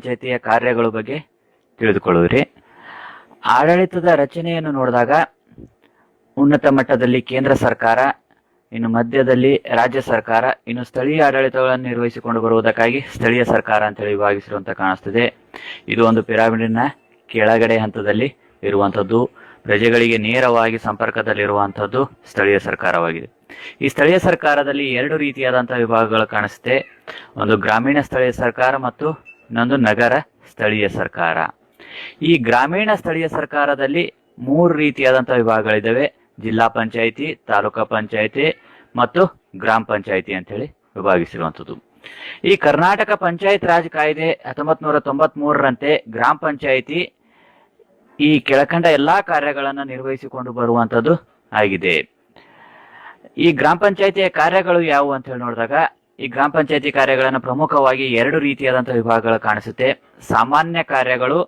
ಪಂಚಾಯತಿಯ ಕಾರ್ಯಗಳ ಬಗ್ಗೆ ತಿಳಿದುಕೊಳ್ಳುವಿರಿ. ಆಡಳಿತದ ರಚನೆಯನ್ನು ನೋಡಿದಾಗ ಉನ್ನತ ಮಟ್ಟದಲ್ಲಿ ಕೇಂದ್ರ ಸರ್ಕಾರ, ಇನ್ನು ಮಧ್ಯದಲ್ಲಿ ರಾಜ್ಯ ಸರ್ಕಾರ, ಇನ್ನು ಸ್ಥಳೀಯ ಆಡಳಿತಗಳನ್ನು ನಿರ್ವಹಿಸಿಕೊಂಡು ಬರುವುದಕ್ಕಾಗಿ ಸ್ಥಳೀಯ ಸರ್ಕಾರ ಅಂತೇಳಿ ವಿಭಾಗಿಸಿರುವಂತ ಕಾಣಿಸ್ತದೆ. ಇದು ಒಂದು ಪಿರಾಮಿಡಿನ ಕೆಳಗಡೆ ಹಂತದಲ್ಲಿ ಇರುವಂತದ್ದು, ಪ್ರಜೆಗಳಿಗೆ ನೇರವಾಗಿ ಸಂಪರ್ಕದಲ್ಲಿರುವಂತದ್ದು ಸ್ಥಳೀಯ ಸರ್ಕಾರವಾಗಿದೆ. ಈ ಸ್ಥಳೀಯ ಸರ್ಕಾರದಲ್ಲಿ ಎರಡು ರೀತಿಯಾದಂತಹ ವಿಭಾಗಗಳು ಕಾಣಿಸುತ್ತೆ. ಒಂದು ಗ್ರಾಮೀಣ ಸ್ಥಳೀಯ ಸರ್ಕಾರ ಮತ್ತು ಇನ್ನೊಂದು ನಗರ ಸ್ಥಳೀಯ ಸರ್ಕಾರ. ಈ ಗ್ರಾಮೀಣ ಸ್ಥಳೀಯ ಸರ್ಕಾರದಲ್ಲಿ ಮೂರು ರೀತಿಯಾದಂತಹ ವಿಭಾಗಗಳಿದ್ದಾವೆ. ಜಿಲ್ಲಾ ಪಂಚಾಯಿತಿ, ತಾಲೂಕಾ ಪಂಚಾಯಿತಿ ಮತ್ತು ಗ್ರಾಮ ಪಂಚಾಯಿತಿ ಅಂತ ಹೇಳಿ ವಿಭಾಗಿಸಿರುವಂತದ್ದು. ಈ ಕರ್ನಾಟಕ ಪಂಚಾಯತ್ ರಾಜ್ ಕಾಯ್ದೆ 1993ರಂತೆ ಗ್ರಾಮ ಪಂಚಾಯಿತಿ ಈ ಕೆಳಕಂಡ ಎಲ್ಲಾ ಕಾರ್ಯಗಳನ್ನು ನಿರ್ವಹಿಸಿಕೊಂಡು ಬರುವಂತದ್ದು ಆಗಿದೆ. ಈ ಗ್ರಾಮ ಪಂಚಾಯಿತಿಯ ಕಾರ್ಯಗಳು ಯಾವುವು ಅಂತ ಹೇಳಿ ನೋಡಿದಾಗ, ಈ ಗ್ರಾಮ ಪಂಚಾಯಿತಿ ಕಾರ್ಯಗಳನ್ನು ಪ್ರಮುಖವಾಗಿ ಎರಡು ರೀತಿಯಾದಂತಹ ವಿಭಾಗಗಳು ಕಾಣಿಸುತ್ತೆ. ಸಾಮಾನ್ಯ ಕಾರ್ಯಗಳು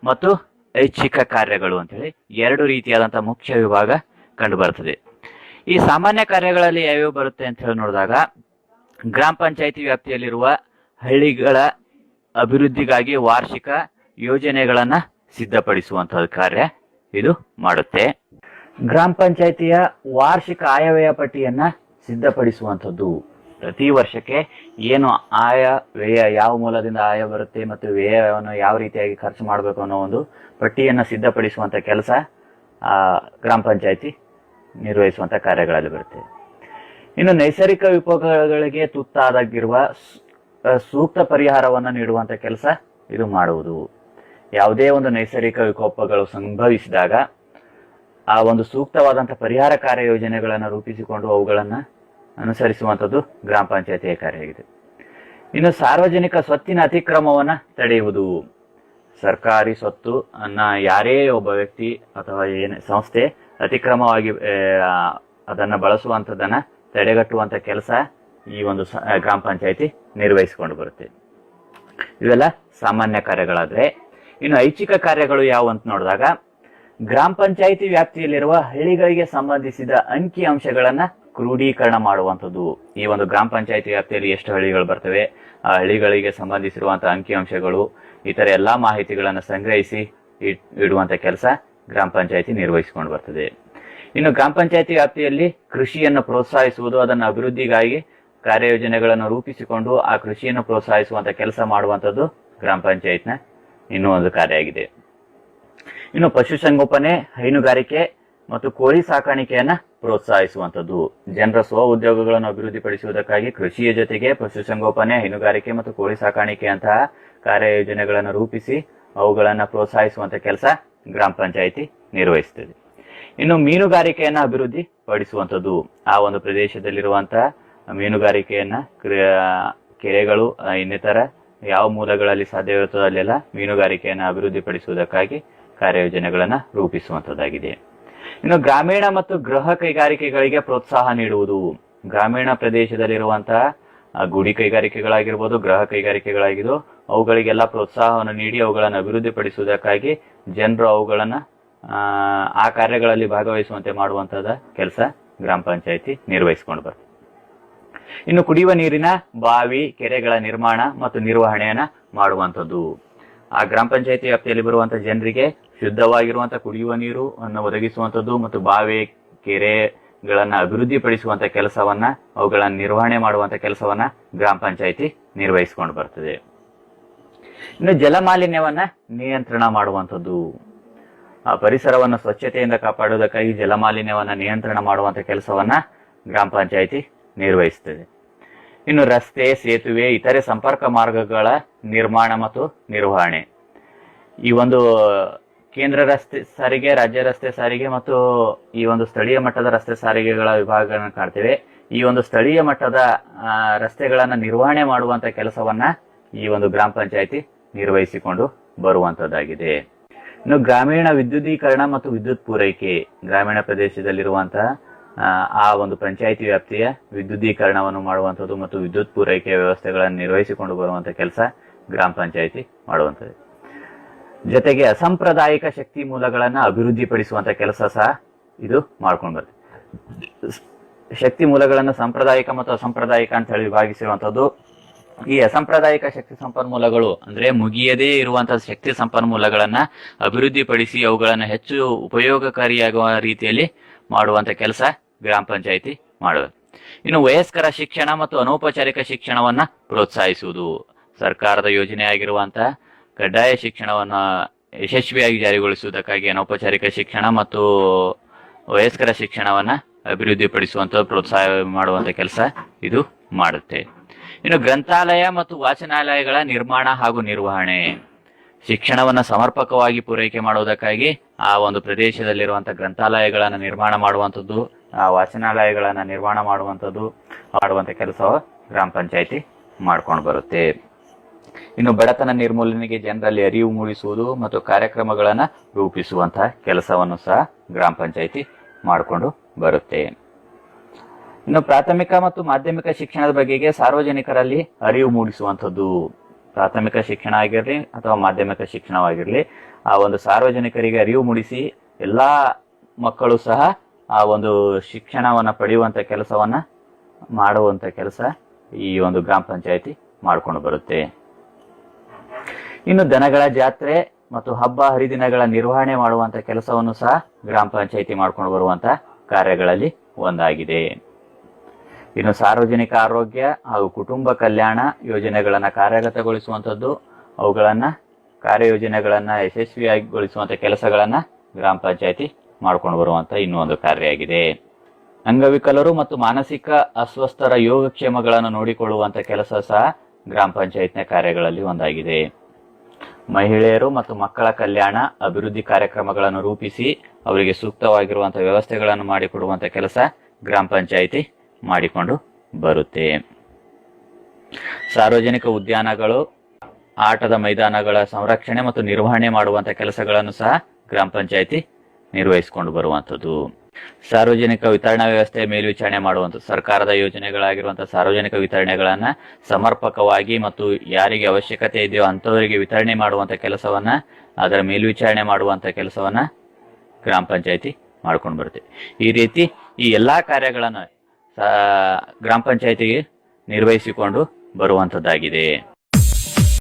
ಮತ್ತು ಐಚ್ಛಿಕ ಕಾರ್ಯಗಳು ಅಂತ ಹೇಳಿ ಎರಡು ರೀತಿಯಾದಂತಹ ಮುಖ್ಯ ವಿಭಾಗ ಕಂಡು ಬರ್ತದೆ. ಈ ಸಾಮಾನ್ಯ ಕಾರ್ಯಗಳಲ್ಲಿ ಯಾವ್ಯಾವ ಬರುತ್ತೆ ಅಂತ ಹೇಳಿ ನೋಡಿದಾಗ, ಗ್ರಾಮ ಪಂಚಾಯಿತಿ ವ್ಯಾಪ್ತಿಯಲ್ಲಿರುವ ಹಳ್ಳಿಗಳ ಅಭಿವೃದ್ಧಿಗಾಗಿ ವಾರ್ಷಿಕ ಯೋಜನೆಗಳನ್ನ ಸಿದ್ಧಪಡಿಸುವಂತಹ ಕಾರ್ಯ ಇದು ಮಾಡುತ್ತೆ. ಗ್ರಾಮ ಪಂಚಾಯಿತಿಯ ವಾರ್ಷಿಕ ಆಯವ್ಯಯ ಪಟ್ಟಿಯನ್ನ ಸಿದ್ಧಪಡಿಸುವಂಥದ್ದು. ಪ್ರತಿ ವರ್ಷಕ್ಕೆ ಏನು ಆಯ ವ್ಯಯ, ಯಾವ ಮೂಲದಿಂದ ಆಯ ಬರುತ್ತೆ ಮತ್ತು ವ್ಯಯವನ್ನು ಯಾವ ರೀತಿಯಾಗಿ ಖರ್ಚು ಮಾಡಬೇಕು ಅನ್ನೋ ಒಂದು ಪಟ್ಟಿಯನ್ನ ಸಿದ್ಧಪಡಿಸುವಂತ ಕೆಲಸ ಗ್ರಾಮ ಪಂಚಾಯಿತಿ ನಿರ್ವಹಿಸುವಂತ ಕಾರ್ಯಗಳಲ್ಲಿ ಬರುತ್ತೆ. ಇನ್ನು ನೈಸರ್ಗಿಕ ವಿಕೋಪಗಳಿಗೆ ತುತ್ತಾದಾಗಿರುವ ಸೂಕ್ತ ಪರಿಹಾರವನ್ನ ನೀಡುವಂತ ಕೆಲಸ ಇದು ಮಾಡುವುದು. ಯಾವುದೇ ಒಂದು ನೈಸರ್ಗಿಕ ವಿಕೋಪಗಳು ಸಂಭವಿಸಿದಾಗ ಆ ಒಂದು ಸೂಕ್ತವಾದಂತಹ ಪರಿಹಾರ ಕಾರ್ಯ ಯೋಜನೆಗಳನ್ನು ರೂಪಿಸಿಕೊಂಡು ಅವುಗಳನ್ನ ಅನುಸರಿಸುವಂಥದ್ದು ಗ್ರಾಮ ಪಂಚಾಯತಿಯ ಕಾರ್ಯ ಆಗಿದೆ. ಇನ್ನು ಸಾರ್ವಜನಿಕ ಸ್ವತ್ತಿನ ಅತಿಕ್ರಮವನ್ನ ತಡೆಯುವುದು. ಸರ್ಕಾರಿ ಸ್ವತ್ತು ಅನ್ನ ಯಾರೇ ಒಬ್ಬ ವ್ಯಕ್ತಿ ಅಥವಾ ಏನೇ ಸಂಸ್ಥೆ ಅತಿಕ್ರಮವಾಗಿ ಅದನ್ನ ಬಳಸುವಂಥದ್ದನ್ನ ತಡೆಗಟ್ಟುವಂತ ಕೆಲಸ ಈ ಒಂದು ಗ್ರಾಮ ಪಂಚಾಯತಿ ನಿರ್ವಹಿಸಿಕೊಂಡು ಬರುತ್ತೆ. ಇವೆಲ್ಲ ಸಾಮಾನ್ಯ ಕಾರ್ಯಗಳಾದ್ರೆ, ಇನ್ನು ಐಚ್ಛಿಕ ಕಾರ್ಯಗಳು ಯಾವುವು ಅಂತ ನೋಡಿದಾಗ, ಗ್ರಾಮ ಪಂಚಾಯಿತಿ ವ್ಯಾಪ್ತಿಯಲ್ಲಿರುವ ಹಳ್ಳಿಗಳಿಗೆ ಸಂಬಂಧಿಸಿದ ಅಂಕಿ ಅಂಶಗಳನ್ನ ಕ್ರೋಢೀಕರಣ ಮಾಡುವಂಥದ್ದು. ಈ ಒಂದು ಗ್ರಾಮ ಪಂಚಾಯಿತಿ ವ್ಯಾಪ್ತಿಯಲ್ಲಿ ಎಷ್ಟು ಹಳ್ಳಿಗಳು ಬರ್ತವೆ, ಆ ಹಳ್ಳಿಗಳಿಗೆ ಸಂಬಂಧಿಸಿರುವಂತಹ ಅಂಕಿ ಅಂಶಗಳು, ಇತರ ಎಲ್ಲಾ ಮಾಹಿತಿಗಳನ್ನ ಸಂಗ್ರಹಿಸಿ ಇಡುವಂತ ಕೆಲಸ ಗ್ರಾಮ ಪಂಚಾಯಿತಿ ನಿರ್ವಹಿಸಿಕೊಂಡು ಬರ್ತದೆ. ಇನ್ನು ಗ್ರಾಮ ಪಂಚಾಯಿತಿ ವ್ಯಾಪ್ತಿಯಲ್ಲಿ ಕೃಷಿಯನ್ನು ಪ್ರೋತ್ಸಾಹಿಸುವುದು, ಅದನ್ನ ಅಭಿವೃದ್ಧಿಗಾಗಿ ಕಾರ್ಯಯೋಜನೆಗಳನ್ನು ರೂಪಿಸಿಕೊಂಡು ಆ ಕೃಷಿಯನ್ನು ಪ್ರೋತ್ಸಾಹಿಸುವಂತ ಕೆಲಸ ಮಾಡುವಂತದ್ದು ಗ್ರಾಮ ಪಂಚಾಯತ್ನ ಇನ್ನೂ ಒಂದು ಕಾರ್ಯ ಆಗಿದೆ. ಇನ್ನು ಪಶುಸಂಗೋಪನೆ, ಹೈನುಗಾರಿಕೆ ಮತ್ತು ಕೋಳಿ ಸಾಕಾಣಿಕೆಯನ್ನ ಪ್ರೋತ್ಸಾಹಿಸುವಂತದ್ದು. ಜನರ ಸ್ವ ಉದ್ಯೋಗಗಳನ್ನು ಅಭಿವೃದ್ಧಿಪಡಿಸುವುದಕ್ಕಾಗಿ ಕೃಷಿಯ ಜೊತೆಗೆ ಪಶುಸಂಗೋಪನೆ, ಹೈನುಗಾರಿಕೆ ಮತ್ತು ಕೋಳಿ ಸಾಕಾಣಿಕೆಯಂತಹ ಕಾರ್ಯಯೋಜನೆಗಳನ್ನು ರೂಪಿಸಿ ಅವುಗಳನ್ನ ಪ್ರೋತ್ಸಾಹಿಸುವಂತ ಕೆಲಸ ಗ್ರಾಮ ಪಂಚಾಯಿತಿ ನಿರ್ವಹಿಸುತ್ತದೆ. ಇನ್ನು ಮೀನುಗಾರಿಕೆಯನ್ನ ಅಭಿವೃದ್ಧಿ ಪಡಿಸುವಂತದ್ದು. ಆ ಒಂದು ಪ್ರದೇಶದಲ್ಲಿರುವಂತಹ ಮೀನುಗಾರಿಕೆಯನ್ನ ಕೆರೆಗಳು, ಇನ್ನಿತರ ಯಾವ ಮೂಲಗಳಲ್ಲಿ ಸಾಧ್ಯವಿರುತ್ತೋ ಅಲ್ಲೆಲ್ಲ ಮೀನುಗಾರಿಕೆಯನ್ನ ಅಭಿವೃದ್ಧಿ ಪಡಿಸುವುದಕ್ಕಾಗಿ ಕಾರ್ಯಯೋಜನೆಗಳನ್ನ ರೂಪಿಸುವಂತದ್ದಾಗಿದೆ. ಇನ್ನು ಗ್ರಾಮೀಣ ಮತ್ತು ಗೃಹ ಕೈಗಾರಿಕೆಗಳಿಗೆ ಪ್ರೋತ್ಸಾಹ ನೀಡುವುದು. ಗ್ರಾಮೀಣ ಪ್ರದೇಶದಲ್ಲಿರುವಂತಹ ಗುಡಿ ಕೈಗಾರಿಕೆಗಳಾಗಿರ್ಬೋದು, ಗೃಹ ಕೈಗಾರಿಕೆಗಳಾಗಿದ್ದು ಅವುಗಳಿಗೆಲ್ಲ ಪ್ರೋತ್ಸಾಹವನ್ನು ನೀಡಿ ಅವುಗಳನ್ನು ಅಭಿವೃದ್ಧಿ ಪಡಿಸುವುದಕ್ಕಾಗಿ ಜನರು ಅವುಗಳನ್ನ ಆ ಕಾರ್ಯಗಳಲ್ಲಿ ಭಾಗವಹಿಸುವಂತೆ ಮಾಡುವಂತದ ಕೆಲಸ ಗ್ರಾಮ ಪಂಚಾಯಿತಿ ನಿರ್ವಹಿಸಿಕೊಂಡು ಬರ್ತದೆ. ಇನ್ನು ಕುಡಿಯುವ ನೀರಿನ ಬಾವಿ, ಕೆರೆಗಳ ನಿರ್ಮಾಣ ಮತ್ತು ನಿರ್ವಹಣೆಯನ್ನ ಮಾಡುವಂಥದ್ದು. ಆ ಗ್ರಾಮ ಪಂಚಾಯಿತಿ ವ್ಯಾಪ್ತಿಯಲ್ಲಿ ಬರುವಂತಹ ಜನರಿಗೆ ಶುದ್ಧವಾಗಿರುವಂತಹ ಕುಡಿಯುವ ನೀರು ಅನ್ನು ಒದಗಿಸುವಂಥದ್ದು ಮತ್ತು ಬಾವಿ, ಕೆರೆಗಳನ್ನ ಅಭಿವೃದ್ಧಿ ಪಡಿಸುವಂತ ಕೆಲಸವನ್ನ, ಅವುಗಳನ್ನ ನಿರ್ವಹಣೆ ಮಾಡುವಂತ ಕೆಲಸವನ್ನ ಗ್ರಾಮ ಪಂಚಾಯಿತಿ ನಿರ್ವಹಿಸಿಕೊಂಡು ಬರ್ತದೆ. ಇನ್ನು ಜಲಮಾಲಿನ್ಯವನ್ನ ನಿಯಂತ್ರಣ ಮಾಡುವಂಥದ್ದು. ಆ ಪರಿಸರವನ್ನು ಸ್ವಚ್ಛತೆಯಿಂದ ಕಾಪಾಡುವುದಕ್ಕಾಗಿ ಜಲಮಾಲಿನ್ಯವನ್ನ ನಿಯಂತ್ರಣ ಮಾಡುವಂತ ಕೆಲಸವನ್ನ ಗ್ರಾಮ ಪಂಚಾಯಿತಿ ನಿರ್ವಹಿಸುತ್ತದೆ. ಇನ್ನು ರಸ್ತೆ, ಸೇತುವೆ, ಇತರೆ ಸಂಪರ್ಕ ಮಾರ್ಗಗಳ ನಿರ್ಮಾಣ ಮತ್ತು ನಿರ್ವಹಣೆ. ಈ ಒಂದು ಕೇಂದ್ರ ರಸ್ತೆ ಸಾರಿಗೆ, ರಾಜ್ಯ ರಸ್ತೆ ಸಾರಿಗೆ ಮತ್ತು ಈ ಒಂದು ಸ್ಥಳೀಯ ಮಟ್ಟದ ರಸ್ತೆ ಸಾರಿಗೆಗಳ ವಿಭಾಗಗಳನ್ನು ಕಾಣ್ತೇವೆ. ಈ ಒಂದು ಸ್ಥಳೀಯ ಮಟ್ಟದ ರಸ್ತೆಗಳನ್ನ ನಿರ್ವಹಣೆ ಮಾಡುವಂತ ಕೆಲಸವನ್ನ ಈ ಒಂದು ಗ್ರಾಮ ಪಂಚಾಯಿತಿ ನಿರ್ವಹಿಸಿಕೊಂಡು ಬರುವಂತದ್ದಾಗಿದೆ. ಇನ್ನು ಗ್ರಾಮೀಣ ವಿದ್ಯುದೀಕರಣ ಮತ್ತು ವಿದ್ಯುತ್ ಪೂರೈಕೆ. ಗ್ರಾಮೀಣ ಪ್ರದೇಶದಲ್ಲಿರುವಂತಹ ಆ ಒಂದು ಪಂಚಾಯಿತಿ ವ್ಯಾಪ್ತಿಯ ವಿದ್ಯುದೀಕರಣವನ್ನು ಮಾಡುವಂಥದ್ದು ಮತ್ತು ವಿದ್ಯುತ್ ಪೂರೈಕೆಯ ವ್ಯವಸ್ಥೆಗಳನ್ನು ನಿರ್ವಹಿಸಿಕೊಂಡು ಬರುವಂತ ಕೆಲಸ ಗ್ರಾಮ ಪಂಚಾಯಿತಿ ಮಾಡುವಂಥದ್ದು. ಜೊತೆಗೆ ಅಸಾಂಪ್ರದಾಯಿಕ ಶಕ್ತಿ ಮೂಲಗಳನ್ನ ಅಭಿವೃದ್ಧಿಪಡಿಸುವಂತ ಕೆಲಸ ಸಹ ಇದು ಮಾಡ್ಕೊಂಡು ಬರ್ತದೆ. ಶಕ್ತಿ ಮೂಲಗಳನ್ನು ಸಾಂಪ್ರದಾಯಿಕ ಮತ್ತು ಅಸಾಂಪ್ರದಾಯಿಕ ಅಂತ ಹೇಳಿ ವಿಭಾಗಿಸಿರುವಂತದ್ದು. ಈ ಅಸಾಂಪ್ರದಾಯಿಕ ಶಕ್ತಿ ಸಂಪನ್ಮೂಲಗಳು ಅಂದ್ರೆ ಮುಗಿಯದೇ ಇರುವಂತಹ ಶಕ್ತಿ ಸಂಪನ್ಮೂಲಗಳನ್ನ ಅಭಿವೃದ್ಧಿಪಡಿಸಿ ಅವುಗಳನ್ನ ಹೆಚ್ಚು ಉಪಯೋಗಕಾರಿಯಾಗುವ ರೀತಿಯಲ್ಲಿ ಮಾಡುವಂತ ಕೆಲಸ ಗ್ರಾಮ ಪಂಚಾಯಿತಿ ಮಾಡುವುದು. ಇನ್ನು ವಯಸ್ಕರ ಶಿಕ್ಷಣ ಮತ್ತು ಅನೌಪಚಾರಿಕ ಶಿಕ್ಷಣವನ್ನ ಪ್ರೋತ್ಸಾಹಿಸುವುದು. ಸರ್ಕಾರದ ಯೋಜನೆ ಆಗಿರುವಂತಹ ಕಡ್ಡಾಯ ಶಿಕ್ಷಣವನ್ನ ಯಶಸ್ವಿಯಾಗಿ ಜಾರಿಗೊಳಿಸುವುದಕ್ಕಾಗಿ ಅನೌಪಚಾರಿಕ ಶಿಕ್ಷಣ ಮತ್ತು ವಯಸ್ಕರ ಶಿಕ್ಷಣವನ್ನ ಅಭಿವೃದ್ಧಿಪಡಿಸುವಂತ ಪ್ರೋತ್ಸಾಹ ಮಾಡುವಂತ ಕೆಲಸ ಇದು ಮಾಡುತ್ತೆ. ಇನ್ನು ಗ್ರಂಥಾಲಯ ಮತ್ತು ವಾಚನಾಲಯಗಳ ನಿರ್ಮಾಣ ಹಾಗೂ ನಿರ್ವಹಣೆ. ಶಿಕ್ಷಣವನ್ನ ಸಮರ್ಪಕವಾಗಿ ಪೂರೈಕೆ ಮಾಡುವುದಕ್ಕಾಗಿ ಆ ಒಂದು ಪ್ರದೇಶದಲ್ಲಿರುವಂತಹ ಗ್ರಂಥಾಲಯಗಳನ್ನ ನಿರ್ಮಾಣ ಮಾಡುವಂಥದ್ದು, ಆ ವಾಚನಾಲಯಗಳನ್ನ ನಿರ್ಮಾಣ ಮಾಡುವಂತ ಕೆಲಸ ಗ್ರಾಮ ಪಂಚಾಯಿತಿ ಮಾಡ್ಕೊಂಡು ಬರುತ್ತೆ. ಇನ್ನು ಬಡತನ ನಿರ್ಮೂಲನೆಗೆ ಜನರಲ್ಲಿ ಅರಿವು ಮೂಡಿಸುವುದು ಮತ್ತು ಕಾರ್ಯಕ್ರಮಗಳನ್ನ ರೂಪಿಸುವಂತಹ ಕೆಲಸವನ್ನು ಸಹ ಗ್ರಾಮ ಪಂಚಾಯಿತಿ ಮಾಡಿಕೊಂಡು ಬರುತ್ತೆ. ಇನ್ನು ಪ್ರಾಥಮಿಕ ಮತ್ತು ಮಾಧ್ಯಮಿಕ ಶಿಕ್ಷಣದ ಬಗೆಗೆ ಸಾರ್ವಜನಿಕರಲ್ಲಿ ಅರಿವು ಮೂಡಿಸುವಂಥದ್ದು. ಪ್ರಾಥಮಿಕ ಶಿಕ್ಷಣ ಆಗಿರ್ಲಿ ಅಥವಾ ಮಾಧ್ಯಮಿಕ ಶಿಕ್ಷಣವಾಗಿರ್ಲಿ, ಆ ಒಂದು ಸಾರ್ವಜನಿಕರಿಗೆ ಅರಿವು ಮೂಡಿಸಿ ಎಲ್ಲಾ ಮಕ್ಕಳು ಸಹ ಆ ಒಂದು ಶಿಕ್ಷಣವನ್ನ ಪಡೆಯುವಂತ ಕೆಲಸವನ್ನ ಮಾಡುವಂತ ಕೆಲಸ ಈ ಒಂದು ಗ್ರಾಮ ಪಂಚಾಯಿತಿ ಮಾಡ್ಕೊಂಡು ಬರುತ್ತೆ. ಇನ್ನು ದನಗಳ ಜಾತ್ರೆ ಮತ್ತು ಹಬ್ಬ ಹರಿದಿನಗಳ ನಿರ್ವಹಣೆ ಮಾಡುವಂತ ಕೆಲಸವನ್ನು ಸಹ ಗ್ರಾಮ ಪಂಚಾಯಿತಿ ಮಾಡ್ಕೊಂಡು ಬರುವಂತ ಕಾರ್ಯಗಳಲ್ಲಿ ಒಂದಾಗಿದೆ. ಇನ್ನು ಸಾರ್ವಜನಿಕ ಆರೋಗ್ಯ ಹಾಗೂ ಕುಟುಂಬ ಕಲ್ಯಾಣ ಯೋಜನೆಗಳನ್ನ ಕಾರ್ಯಗತಗೊಳಿಸುವಂಥದ್ದು, ಅವುಗಳನ್ನ ಕಾರ್ಯಯೋಜನೆಗಳನ್ನ ಯಶಸ್ವಿಯಾಗಿಗೊಳಿಸುವಂತ ಕೆಲಸಗಳನ್ನ ಗ್ರಾಮ ಪಂಚಾಯಿತಿ ಮಾಡ್ಕೊಂಡು ಬರುವಂತ ಇನ್ನೊಂದು ಕಾರ್ಯ ಆಗಿದೆ. ಅಂಗವಿಕಲರು ಮತ್ತು ಮಾನಸಿಕ ಅಸ್ವಸ್ಥರ ಯೋಗಕ್ಷೇಮಗಳನ್ನು ನೋಡಿಕೊಳ್ಳುವಂತ ಕೆಲಸ ಸಹ ಗ್ರಾಮ ಪಂಚಾಯತ್ನ ಕಾರ್ಯಗಳಲ್ಲಿ ಒಂದಾಗಿದೆ. ಮಹಿಳೆಯರು ಮತ್ತು ಮಕ್ಕಳ ಕಲ್ಯಾಣ ಅಭಿವೃದ್ಧಿ ಕಾರ್ಯಕ್ರಮಗಳನ್ನು ರೂಪಿಸಿ ಅವರಿಗೆ ಸೂಕ್ತವಾಗಿರುವಂತಹ ವ್ಯವಸ್ಥೆಗಳನ್ನು ಮಾಡಿಕೊಡುವಂತ ಕೆಲಸ ಗ್ರಾಮ ಪಂಚಾಯಿತಿ ಮಾಡಿಕೊಂಡು ಬರುತ್ತೆ. ಸಾರ್ವಜನಿಕ ಉದ್ಯಾನಗಳು, ಆಟದ ಮೈದಾನಗಳ ಸಂರಕ್ಷಣೆ ಮತ್ತು ನಿರ್ವಹಣೆ ಮಾಡುವಂತ ಕೆಲಸಗಳನ್ನು ಸಹ ಗ್ರಾಮ ಪಂಚಾಯಿತಿ ನಿರ್ವಹಿಸಿಕೊಂಡು ಬರುವಂತದ್ದು. ಸಾರ್ವಜನಿಕ ವಿತರಣಾ ವ್ಯವಸ್ಥೆಯ ಮೇಲ್ವಿಚಾರಣೆ ಮಾಡುವಂಥದ್ದು. ಸರ್ಕಾರದ ಯೋಜನೆಗಳಾಗಿರುವಂತಹ ಸಾರ್ವಜನಿಕ ವಿತರಣೆಗಳನ್ನ ಸಮರ್ಪಕವಾಗಿ ಮತ್ತು ಯಾರಿಗೆ ಅವಶ್ಯಕತೆ ಇದೆಯೋ ಅಂತವರಿಗೆ ವಿತರಣೆ ಮಾಡುವಂತ ಕೆಲಸವನ್ನ, ಅದರ ಮೇಲ್ವಿಚಾರಣೆ ಮಾಡುವಂತ ಕೆಲಸವನ್ನ ಗ್ರಾಮ ಪಂಚಾಯಿತಿ ಮಾಡ್ಕೊಂಡು ಬರುತ್ತೆ. ಈ ರೀತಿ ಈ ಎಲ್ಲಾ ಕಾರ್ಯಗಳನ್ನ ಗ್ರಾಮ ಪಂಚಾಯಿತಿಗೆ ನಿರ್ವಹಿಸಿಕೊಂಡು ಬರುವಂತದ್ದಾಗಿದೆ.